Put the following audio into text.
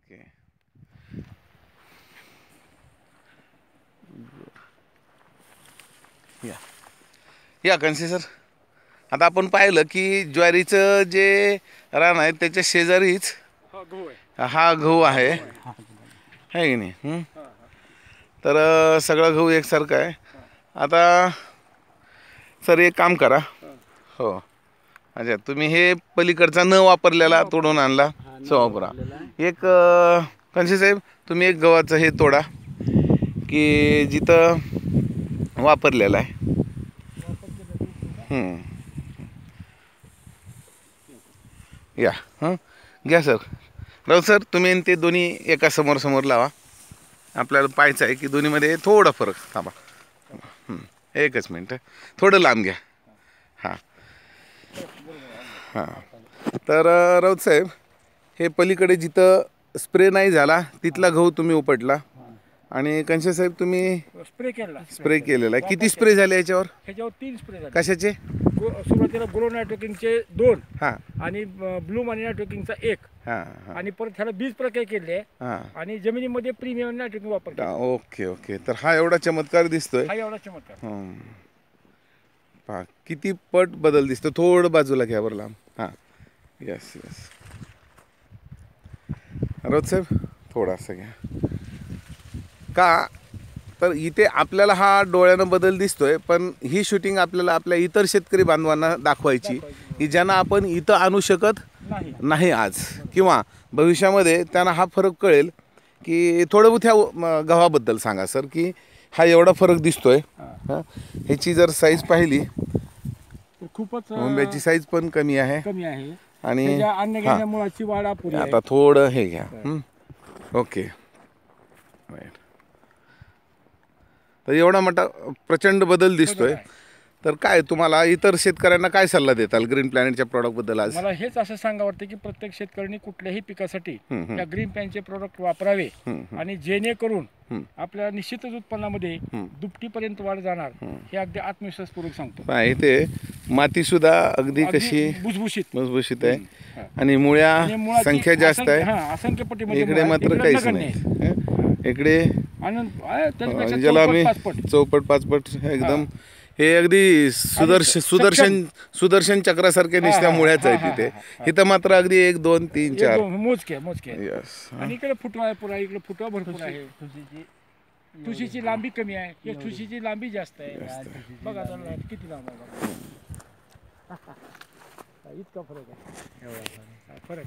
Okay. या या Kanse sir, आता आपण पाहिलं की ज्वारीचं जे रान आहे त्याच्या शेजारीच हा गहू आहे की नाही. तर सगळा गहू एकसारखा आहे. आता सर एक काम करा. हो, अच्छा, तुम्ही हे पलीकडचा न वापरलेला तोडून आणला वापरा. एक कनसे साहेब, तुम्ही एक गव्हाचं हे तोडा की जिथं वापरलेला आहे. या हां, घ्या सर. राव सर, तुम्ही ते दोन्ही एका समोर समोर लावा. आपल्याला पाहायचं आहे की दोन्हीमध्ये थोडा फरक. थांबा, एकच मिनटं, थोडं लांब घ्या. हां हां. तर राऊत साहेब, हे पलीकडे जिथं स्प्रे नाही झाला तिथला गहू तुम्ही उपटला आणि कनशे साहेब तुम्ही स्प्रे केलेला आहे. किती स्प्रे झाले याच्यावर? 3 स्प्रे झाले. कशाचे? सुरुवातीला ग्लो नायट्रोकिंगचे 2 हां आणि ब्लू मनी नायट्रोकिंगचा 1 हां आणि परत ह्याला बीज प्रक्रिया केली हां. आणि जमिनीमध्ये प्रीमियम नायट्रोकिंग वापरतो. Okay okay. तर हा एवढा चमत्कार दिसतोय. हा एवढा चमत्कार. पहा किती पट बदल दिसतो. थोडं बाजूला घ्या बरं लांब. हां, यस यस. रोज साहेब थोडासा घ्या. का तर इथे आपल्याला हा डोळ्यानं बदल दिसतोय, पण ही शूटिंग आपल्याला आपल्या इतर शेतकरी बांधवांना दाखवायची की ज्यांना आपण इथं आणू शकत नाही आज, किंवा भविष्यामध्ये त्यांना हा फरक कळेल. की थोडं बहुत ह्या गव्हाबद्दल सांगा सर, की हा एवढा फरक दिसतोय. ह्याची जर साईज पाहिली खूपच मुंबईची साईज पण कमी आहे आणि मुळाची वाढ अपुरी आहे. आता थोडं हे घ्या. ओके. तर एवढा मोठा प्रचंड बदल दिसतोय. तर काय तुम्हाला इतर शेतकऱ्यांना काय सल्ला देताल ग्रीन प्लॅनेटच्या प्रॉडक्टबद्दल आज? मला हेच असं सांगा वाटतं की प्रत्येक शेतकऱ्यांनी कुठल्याही पिकासाठी या ग्रीन प्लॅनचे प्रोडक्ट वापरावे आणि जेणेकरून आपल्या निश्चितच उत्पन्नामध्ये दुपटीपर्यंत वाढ जाणार, हे अगदी आत्मविश्वासपूर्वक सांगतो. इथे माती सुद्धा अगदी कशी भुसभुशीत आहे आणि मुळ्या संख्या जास्त आहे. असंख्य पटीमध्ये. इकडे मात्र काहीच नाही. इकडे ज्याला आम्ही चौपट पाचपट एकदम हे अगदी सुदर्शन चक्रासारखे नुसत्या मुळ्याच आहे तिथे. इथं मात्र अगदी 1 2 3 4 मोजके. आणि इकडे फुटवा आहे पुरा, इकडे फुटवा भरपूर आहे. ठुशीची लांबी कमी आहे, या ठुशीची लांबी जास्त आहे. बघा किती लांब आहे. इतका फरक आहे. फरक